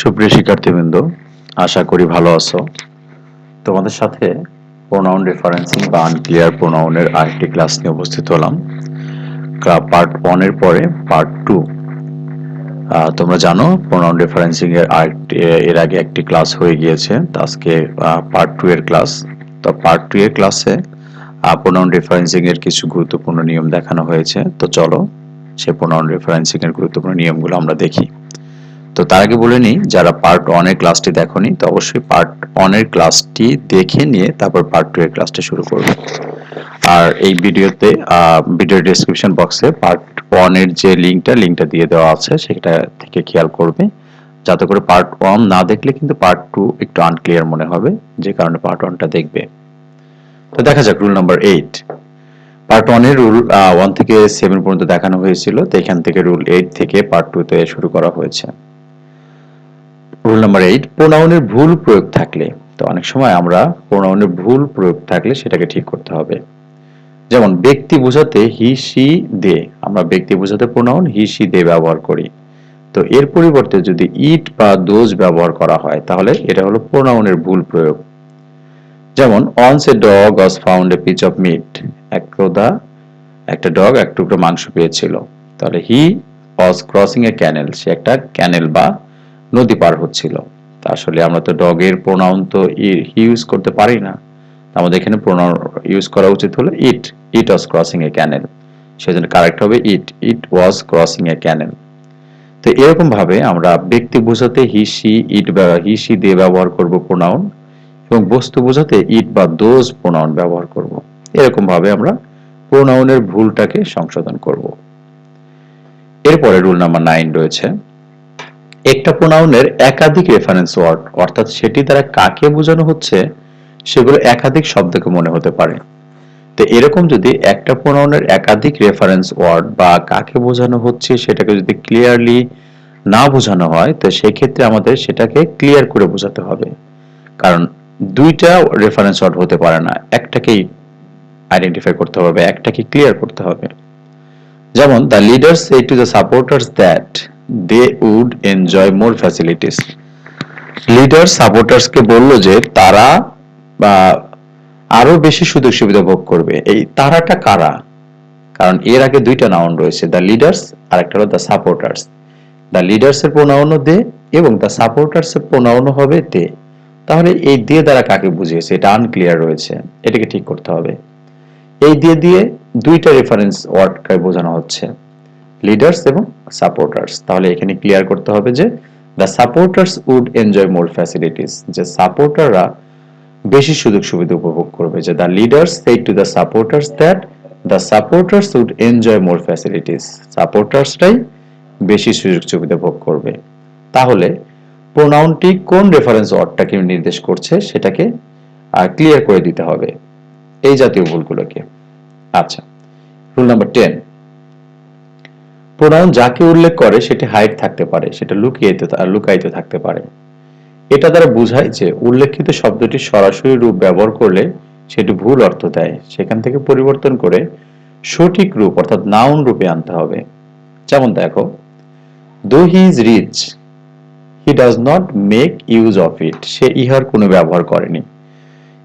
সুপ্রিয় শিক্ষার্থীবৃন্দ, আশা করি ভালো আছো। তোমাদের সাথে প্রোনাউন রেফারেন্সিং বা আনক্লিয়ার প্রোনাউনের আরেকটি ক্লাস নিয়ে উপস্থিত হলাম। পার্ট 1 এর পরে পার্ট 2। তোমরা জানো প্রোনাউন রেফারেন্সিং এর আগে একটি ক্লাস হয়ে গিয়েছে। তো আজকে পার্ট 2 এর ক্লাস। তো পার্ট 2 এর ক্লাসে প্রোনাউন রেফারেন্সিং এর কিছু গুরুত্বপূর্ণ নিয়ম দেখানো হয়েছে। তো চলো সে প্রোনাউন রেফারেন্সিং এর গুরুত্বপূর্ণ নিয়মগুলো আমরা দেখি। তো তার আগে বলে নিই, যারা পার্ট 1 এর ক্লাসটি দেখোনি তো অবশ্যই পার্ট 1 এর ক্লাসটি দেখে নিয়ে তারপর পার্ট 2 এর ক্লাসটি শুরু করবে। আর এই ভিডিওতে ভিডিও ডেসক্রিপশন বক্সে পার্ট 1 এর যে লিংকটা দিয়ে দেওয়া আছে, সেটা থেকে খেয়াল করবে, যাতে করে পার্ট 1 না দেখলে কিন্তু পার্ট 2 একটু আনক্লিয়ার মনে হবে, যে কারণে পার্ট 1টা দেখবে। তো দেখা যাক রুল নাম্বার 8। পার্ট 1 এর রুল 1 থেকে 7 পর্যন্ত দেখানো হয়েছিল। তো এখান থেকে রুল 8 থেকে পার্ট 2 তে শুরু করা হয়েছে। রুল নাম্বার 8, প্রোনাউনের ভুল প্রয়োগ থাকলে। তো অনেক সময় আমরা প্রোনাউনের ভুল প্রয়োগ থাকলে সেটাকে ঠিক করতে হবে। যেমন ব্যক্তি বোঝাতে হি সি দে, আমরা ব্যক্তি বোঝাতে প্রোনাউন হি সি দে ব্যবহার করি। তো এর পরিবর্তে যদি ইট বা দোজ ব্যবহার করা হয়, তাহলে এটা হলো প্রোনাউনের ভুল প্রয়োগ। যেমন once a dog was found a piece of meat, একদা একটা ডগ এক টুকরো মাংস পেয়েছিল। তাহলে হি was crossing a canal, সে একটা ক্যানেল বা নদী পার হচ্ছিল। তা আসলে আমরা তো ডগের প্রোনাউন তো হি ইউজ করতে পারি না। আমাদের এখানে প্রোনাউন ইউজ করা উচিত হলো ইট। ইট ওয়াজ ক্রসিং এ ক্যানেল, সেজন্য কারেক্ট হবে ইট ওয়াজ ক্রসিং এ ক্যানেল। তো এরকম ভাবে আমরা ব্যক্তি বোঝাতে হি সি ইট বা হি সি দিয়ে ব্যবহার করব প্রোনাউন, এবং বস্তু বোঝাতে ইট বা দোজ প্রোনাউন ব্যবহার করব। এরকম ভাবে আমরা প্রোনাউনের ভুলটাকে সংশোধন করব। এরপরে রুল নাম্বার 9 রয়েছে, একটা প্রোনাউনের একাধিক রেফারেন্স ওয়ার্ড, অর্থাৎ সেটি দ্বারা কাকে বোঝানো হচ্ছে সেগুলো একাধিক শব্দকে মনে হতে পারে। তো এরকম যদি একটা প্রোনাউনের একাধিক রেফারেন্স ওয়ার্ড বা কাকে বোঝানো হচ্ছে সেটাকে যদি ক্লিয়ারলি না বোঝানো হয়, তো সেই ক্ষেত্রে আমাদের সেটাকে ক্লিয়ার করে বোঝাতে হবে। কারণ দুইটা রেফারেন্স ওয়ার্ড হতে পারে না, একটাকেই আইডেন্টিফাই করতে হবে, একটাকে ক্লিয়ার করতে হবে। যেমন the leaders say to the supporters that they would enjoy more facilities. Leader সাপোর্টার্সকে বলল যে তারা বা আরো বেশি সুযোগ সুবিধা ভোগ করবে। এই তারাটা কারা? কারণ এর আগে দুইটা নাউন রয়েছে, দ্য লিডার্স আর একটা হলো দ্য সাপোর্টার্স। দ্য লিডার্স এর প্রোনাউনও দে এবং দ্য সাপোর্টার্স এর প্রোনাউনও হবে দে। তাহলে এই দে দ্বারা কাকে বুঝিয়েছে এটা আনক্লিয়ার রয়েছে, এটাকে ঠিক করতে হবে। এই দিয়ে দুইটা রেফারেন্স ওয়ার্ডকে বোঝানো হচ্ছে, লিডার্স এবং সাপোর্টার্স। তাহলে এখানে ক্লিয়ার করতে হবে যে the supporters would enjoy more facilities, যে সাপোর্টাররা বেশি সুযোগ সুবিধা উপভোগ করবে। যে the leaders said to the supporters that the supporters would enjoy more facilities, সাপোর্টার্সরাই বেশি সুযোগ সুবিধা ভোগ করবে। তাহলে প্রোনাউনটি কোন রেফারেন্স ওয়ার্ডটাকে নির্দেশ করছে সেটাকে ক্লিয়ার করে দিতে হবে এই জাতীয় ভুলগুলোকে। আচ্ছা, রুল নাম্বার 10, প্রোনাউন যাকে উল্লেখ করে সেটি হাইড থাকতে পারে, সেটা লুকায়িত থাকতে পারে। এটা দ্বারা বোঝায় যে উল্লেখিত শব্দটি সরাসরি রূপ ব্যবহার করলে সেটি ভুল অর্থ দেয়, সেখান থেকে পরিবর্তন করে সঠিক রূপ অর্থাৎ নাউন রূপে আনতে হবে। যেমন দেখো, though he is rich he does not make use of it, সে ইহার কোনো ব্যবহার করেনি।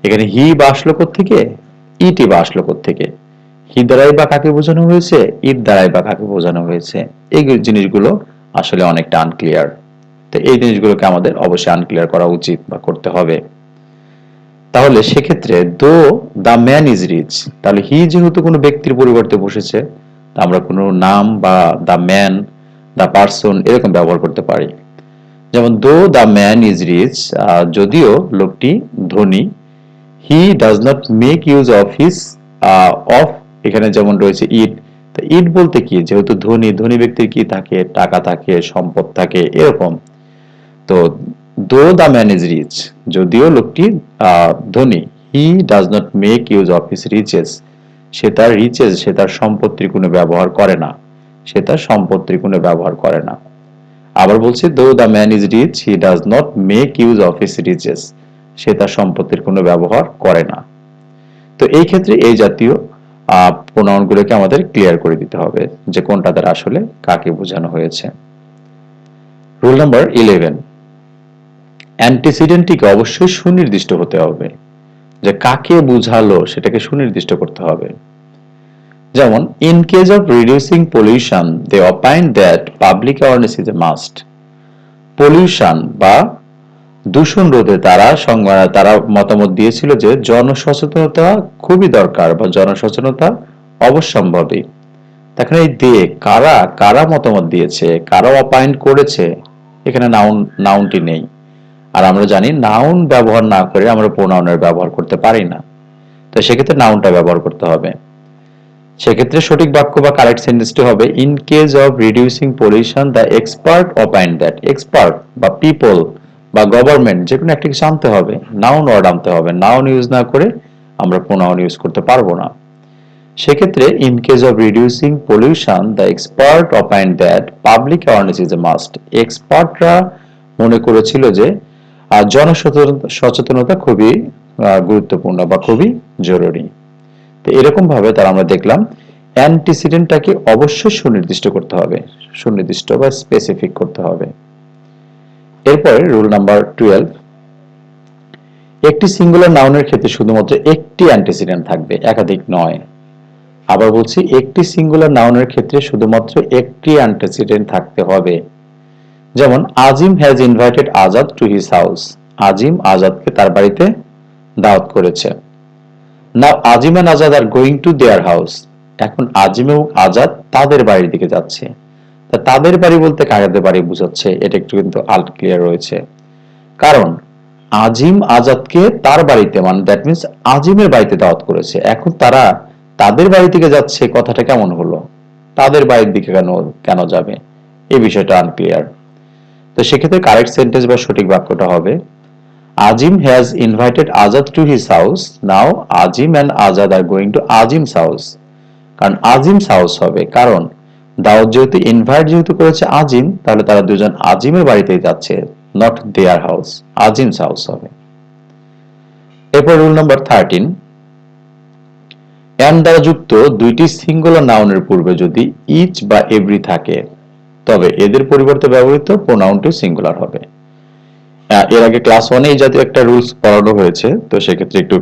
এখানে হি বা আসলো থেকে, ইটি বা আসলো থেকে, হি দ্বারাই বা কাকে বোঝানো হয়েছে, ইট দ্বারাই বা কাকে বোঝানো হয়েছে, এই জিনিসগুলো আসলে অনেকটা আনক্লিয়ার। তো এই জিনিসগুলোকে আমাদের অবশ্যই আনক্লিয়ার করা উচিত বা করতে হবে। তাহলে সেক্ষেত্রে দো দ্য ম্যান ইজ রিচ, তাহলে হি যেহেতু কোনো ব্যক্তির পরিবর্তে বসেছে, আমরা কোনো নাম বা দ্য ম্যান, দ্য পারসন এরকম ব্যবহার করতে পারি। যেমন দো দ্য ম্যান ইজ রিচ, যদিও লোকটি ধনী, he does not make use of his of, এখানে যেমন রয়েছে ইট। তো ইট বলতে কি, যেহেতু ধনী ব্যক্তির কি থাকে, টাকা থাকে, সম্পদ থাকে, এরকম। তো দো দ্য ম্যান ইজ রিচ, যদিও লোকটি ধনী, he does not make use of his riches, সে তার রিচেস, সে তার সম্পত্তির কোনো ব্যবহার করে না, সে তার সম্পত্তির কোনো ব্যবহার করে না। আবার বলছি, though the man is rich he does not make use of his riches, সে তার সম্পত্তির কোনো ব্যবহার করে না। তো এই ক্ষেত্রে এই জাতীয় প্রোনাউন গুলোকে আমাদের ক্লিয়ার করে দিতে হবে যে কোনটা দ্বারা আসলে কাকে বোঝানো হয়েছে। রুল নাম্বার 11, অ্যান্টিসিডেন্টটিকে অবশ্যই সুনির্দিষ্ট হতে হবে, যে কাকে বুঝালো সেটাকে সুনির্দিষ্ট করতে হবে। যেমন in case of reducing pollution they opine that public awareness is a must. Pollution বা দূষণ রোধে তারা মতামত দিয়েছিল যে জনসচেতনতা খুবই দরকার বা জনসচেতনতা অবশ্যম্ভাবী। দেখেন এই দিয়ে কারা কারা মতামত দিয়েছে, কারা অপাইন্ট করেছে, এখানে নাউনটি নেই। আর আমরা জানি নাউন ব্যবহার না করে আমরা প্রোনাউনের ব্যবহার করতে পারি না, তো সেক্ষেত্রে নাউনটা ব্যবহার করতে হবে। সেক্ষেত্রে সঠিক বাক্য বা কারেক্ট সেন্টেন্সটি হবে in case of reducing pollution the expert opined that. Expert বা পিপল বা গভর্নমেন্ট যে কোনো একটা কিছু আনতে হবে, নাউন ওয়ার্ড আনতে হবে। নাউন ইউজ না করে আমরা প্রোনাউন ইউজ করতে পারবো না। সেক্ষেত্রে in case of reducing pollution the expert opined that public awareness is a must. এক্সপার্টরা মনে করেছিল যে জনসচেতনতা খুবই গুরুত্বপূর্ণ বা খুবই জরুরি। তো এরকম ভাবে তারা আমরা দেখলাম অ্যান্টিসিডেন্টটাকে অবশ্যই সুনির্দিষ্ট করতে হবে, সুনির্দিষ্ট বা স্পেসিফিক করতে হবে। এরপরে রুল নাম্বার 12, একটি সিঙ্গুলার নাউনের ক্ষেত্রে শুধুমাত্র একটি অ্যান্টিসিডেন্ট থাকবে, একাধিক নয়। আবার বলছি, একটি সিঙ্গুলার নাউনের ক্ষেত্রে শুধুমাত্র একটি অ্যান্টিসিডেন্ট থাকতে হবে। যেমন Azim has invited Azad to his house. Azim আজাদকে তার বাড়িতে দাওয়াত করেছে। Now Azim and Azad are going to their house. এখন আজিম এবং আজাদ তাদের বাড়ির দিকে যাচ্ছে। তাদের বাড়ি বলতে কাদের বাড়ি বোঝাচ্ছে এটা একটু কিন্তু আনক্লিয়ার রয়েছে। কারণ আজিম আজাদকে তার বাড়িতে, মানে দ্যাট মিন্স আজিমের বাড়িতে দাওয়াত করেছে। এখন তারা তাদের বাড়ি থেকে যাচ্ছে, কথাটা কেমন হলো? তাদের বাড়ির দিকে কেন যাবে, এই বিষয়টা আনক্লিয়ার। তো সেক্ষেত্রে কারেক্ট সেন্টেন্স বা সঠিক বাক্যটা হবে Azim has invited Azad to his house. Now Azim and Azad are going to Azim's house. কারণ আজিমস হাউস হবে, কারণ দাওয়াত যেহেতু ইনভাইট যেহেতু করেছে আজিম, তাহলে তারা দুজন আজিমের বাড়িতেই যাচ্ছে, নট দেয়ার হাউস, আজিমস হাউস হবে। এরপর রুল নাম্বার 13, এন্ড দ্বারা যুক্ত দুইটি সিঙ্গুলার নাউনের পূর্বে যদি ইচ বা এভরি থাকে, তবে এদের পরিবর্তে ব্যবহৃত প্রোনাউনটি সিঙ্গুলার হবে। এর আগে ক্লাস 1 এই জাতীয় একটা রুলস পড়ানো হয়েছে, তো সেক্ষেত্রে একটু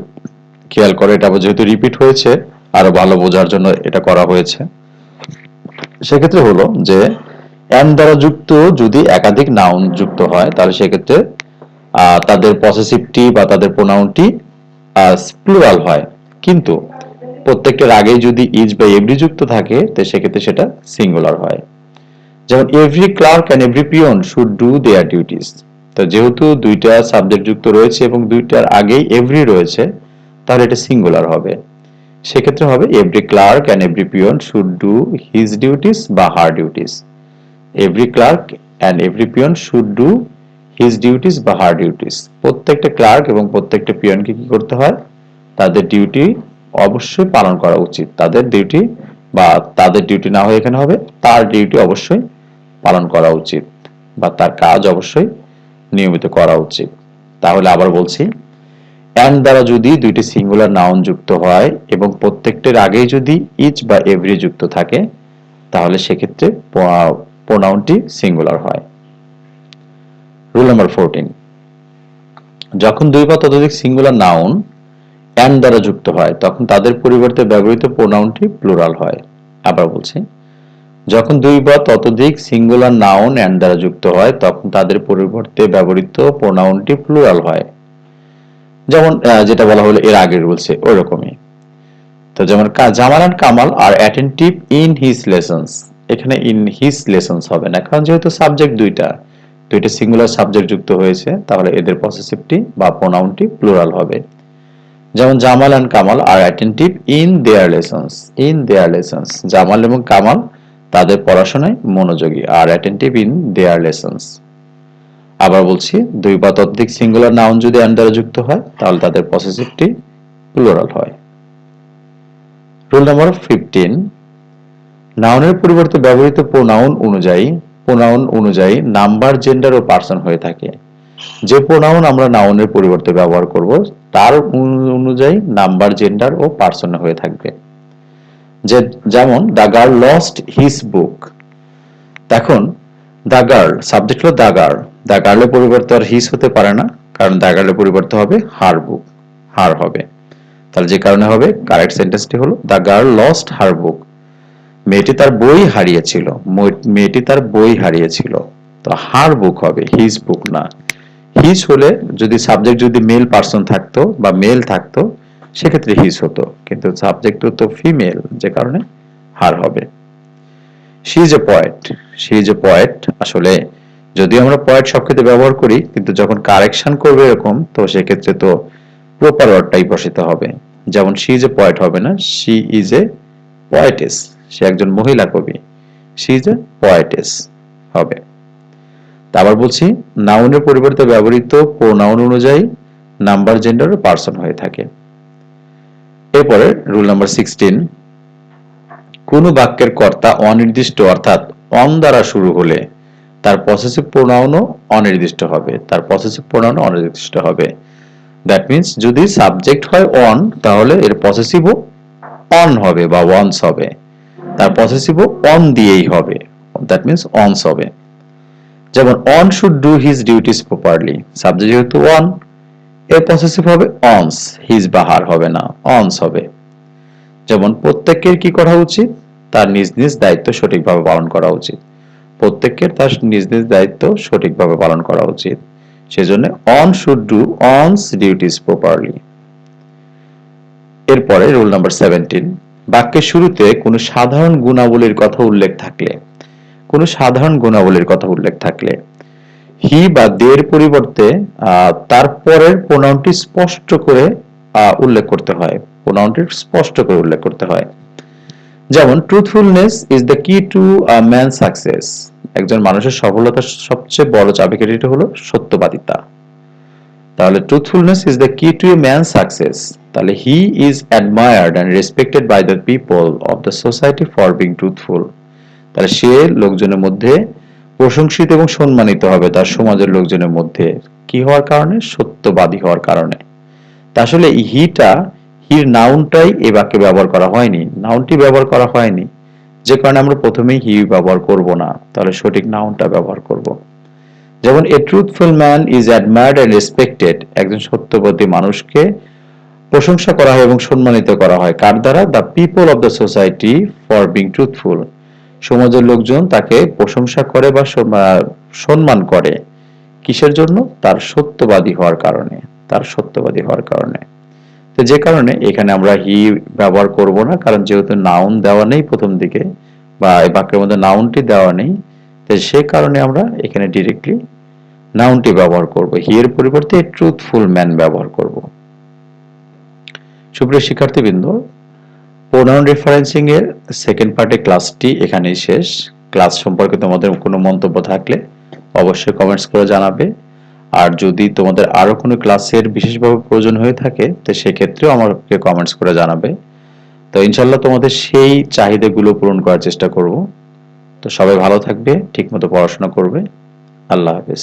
খেয়াল করে, এটা যেহেতু রিপিট হয়েছে আরো ভালো বোঝার জন্য এটা করা হয়েছে। সেক্ষেত্রে হলো যে এন্ড দ্বারা যুক্ত যদি একাধিক নাউন যুক্ত হয়, তাহলে সেক্ষেত্রে তাদের পসেসিভটি বা তাদের প্রোনাউনটি প্লুরাল হয়, কিন্তু প্রত্যেকটার আগেই যদি ইজ বা এভরি যুক্ত থাকে, তো সেক্ষেত্রে সেটা সিঙ্গুলার হয়। যেমন every clerk and every peon should do their duties. তো যেহেতু দুইটা সাবজেক্ট যুক্ত রয়েছে এবং দুইটার আগেই এভরি রয়েছে, তাহলে এটা সিঙ্গুলার হবে। সেক্ষেত্রে হবে every clerk and every peon should do his duties বা her duties. Every clerk and every peon should do his duties বা হার ডিউটিস। প্রত্যেকটা ক্লার্ক এবং প্রত্যেকটা পিয়নকে কি করতে হয়? তাদের ডিউটি অবশ্যই পালন করা উচিত। তাদের ডিউটি বা তাদের ডিউটি না হয়ে এখানে হবে তার ডিউটি অবশ্যই পালন করা উচিত বা তার কাজ অবশ্যই নিয়মিত করা উচিত। তাহলে আবার বলছি, এন্ড দ্বারা যদি দুইটি সিঙ্গুলার নাউন যুক্ত হয় এবং প্রত্যেকটার আগেই যদি ইচ বা এভরি যুক্ত থাকে, তাহলে সেক্ষেত্রে প্রোনাউনটি সিঙ্গুলার হয়। রুল নাম্বার 14, যখন দুই বা ততোধিক সিঙ্গুলার নাউন এন্ড দ্বারা যুক্ত হয়, তখন তাদের পরিবর্তে ব্যবহৃত প্রোনাউনটি প্লুরাল হয়। আবার বলছি, যখন দুই বা ততোধিক সিঙ্গুলার নাউন এন্ড দ্বারা যুক্ত হয়, তখন তাদের পরিবর্তে ব্যবহৃত প্রোনাউনটি প্লুরাল হয়। যেমন যেটা বলা হলো এর আগের রুলসে ওইরকমই। তো যেমন Jamal and Kamal are attentive in his lessons. এখানে ইন হিজ লেসন্স হবে না, কারণ যেহেতু সাবজেক্ট দুইটা সিঙ্গুলার সাবজেক্ট যুক্ত হয়েছে, তাহলে এদের পসেসিভটি বা প্রোনাউনটি প্লুরাল হবে। যেমন Jamal and Kamal are attentive in their lessons. In their lessons, Jamal এবং কামাল তাদের পড়াশোনায় মনোযোগী, are attentive in their lessons. আবার বলছি, দুই বা ততোধিক সিঙ্গুলার নাউন যদি এন্ড দ্বারা যুক্ত হয়, তাহলে তাদের পসেসিভটি প্লুরাল হয়। রুল নাম্বার 15, নাউনের পরিবর্তে ব্যবহৃত প্রোনাউন অনুযায়ী নাম্বার, জেন্ডার ও পার্সন হয়ে থাকে। যে প্রোনাউন আমরা নাউনের পরিবর্তে ব্যবহার করব, তার অনুযায়ী নাম্বার, জেন্ডার ও পার্সন হয়ে থাকবে। যেমন the girl lost his book. এখন দ্য গার্ল সাবজেক্ট হলো দ্য গার্ল, দ্য গার্লের পরিবর্তে আর হিজ হতে পারে না, কারণ দ্য গার্লের পরিবর্তে হবে হার বুক, হার হবে। তাহলে যে কারণে হবে কারেক্ট সেন্টেন্সটি হলো দ্য গার্ল লস্ট হার বুক, মেয়েটি তার বই হারিয়েছিল, মেয়েটি তার বই হারিয়েছিল। তো হার বুক হবে, হিজ বুক না। হিজ হলে যদি সাবজেক্ট যদি মেল পারসন থাকতো বা মেল থাকতো সেক্ষেত্রে হিজ হতো, কিন্তু সাবজেক্ট তো ফিমেল, যে কারণে হার হবে। She is a poet, she is a poet আসলে যদি আমরা পয়েট সব ক্ষেত্রে ব্যবহার করি, কিন্তু যখন কারেকশন করবে এরকম, তো সেক্ষেত্রে তো প্রপার ওয়ার্ডটাই বসাতে হবে। যেমন শি ইজ এ পয়েট হবে না, শি ইজ এ পয়েটেস, সে একজন মহিলা কবি, শি ইজ এ পয়েটেস হবে। আবার বলছি, নাউনের পরিবর্তে ব্যবহৃত প্রোনাউন অনুযায়ী নাম্বার, জেন্ডার ও পার্সন হয়ে থাকে। এরপরে রুল নাম্বার 16, কোন বাক্যের কর্তা অনির্দিষ্ট অর্থাৎ অন দ্বারা শুরু হলে তার পসেসিভ প্রোনাউনও অনির্দিষ্ট হবে, তার পসেসিভ প্রোনাউন অনির্দিষ্ট হবে। দ্যাট মিন্স যদি সাবজেক্ট হয় অন, তাহলে এর পসেসিভও অন হবে বা ওয়ান্স হবে, তার পসেসিভও অন দিয়েই হবে, দ্যাট মিন্স অনস হবে। যেমন on should do his duties properly, subject যেহেতু অন, এর পসেসিভ হবে অনস, হিজ বা হার হবে না, অনস হবে। যেমন প্রত্যেকের কি করা উচিত, তার নিজ নিজ দায়িত্ব সঠিকভাবে পালন করা উচিত, প্রত্যেকের তার নিজ নিজ দায়িত্ব সঠিকভাবে পালন করা উচিত, সেজন্য one should do one's duties properly. এরপরে রুল নাম্বার 17, বাক্যের শুরুতে কোনো সাধারণ গুণাবলীর কথা উল্লেখ থাকলে, কোনো সাধারণ গুণাবলীর কথা উল্লেখ থাকলে হি বা দের পরিবর্তে তারপরের প্রোনাউনটি স্পষ্ট করে উল্লেখ করতে হয়, প্রোনাউনটি স্পষ্ট করে উল্লেখ করতে হয়। যেমন truthfulness is the key to man success, একজন মানুষের সফলতার সবচেয়ে বড় চাবিকাঠিটা হলো সত্যবাদিতা। তাহলে truthfulness is the key to a man success, তাহলে he is admired and respected by the people of the society for being truthful, তাহলে সে লোকজনের মধ্যে প্রশংসিত এবং সম্মানিত হবে তার সমাজের লোকজনের মধ্যে, কি হওয়ার কারণে, সত্যবাদী হওয়ার কারণে। তা আসলে হির নাউনটাই এই বাক্যে ব্যবহার করা হয়নি, নাউনটি ব্যবহার করা হয়নি, যে কারণে আমরা প্রথমেই হি ব্যবহার করব না, তাহলে সঠিক নাউনটা ব্যবহার করব। যেমন a truthful man is admired and respected, একজন সত্যবাদী মানুষকে প্রশংসা করা হয় এবং সম্মানিত করা হয় কার দ্বারা, the people of the society for being truthful, সমাজের লোকজন তাকে প্রশংসা করে বা সম্মান করে কিসের জন্য, তার সত্যবাদী হওয়ার কারণে, তার সত্যবাদী হওয়ার কারণে। তো যে কারণে এখানে আমরা হি ব্যবহার করব না, কারণ যেহেতু নাউন দেওয়া নেই প্রথম দিকে বা এই বাক্যের মধ্যে নাউনটি দেওয়া নেই, তো সে কারণে আমরা এখানে ডিরেক্টলি নাউনটি ব্যবহার করব, হি এর পরিবর্তে ট্রুথফুল ম্যান ব্যবহার করব। সুপ্রিয় শিক্ষার্থীবৃন্দ, প্রোনাউন রেফারেন্সিং এর সেকেন্ড পার্টের ক্লাসটি এখানেই শেষ। ক্লাস সম্পর্কে তোমাদের কোনো মন্তব্য থাকলে অবশ্যই কমেন্টস করে জানাবে, আর যদি তোমাদের আরো কোনো ক্লাসের বিশেষভাবে প্রয়োজন হয়ে থাকে তো সেক্ষেত্রেও আমাকে কমেন্টস করে জানাবে। তো ইনশাল্লাহ তোমাদের সেই চাহিদাগুলো পূরণ করার চেষ্টা করব। তো সবাই ভালো থাকবে, ঠিকমতো পড়াশোনা করবে। আল্লাহ হাফেজ।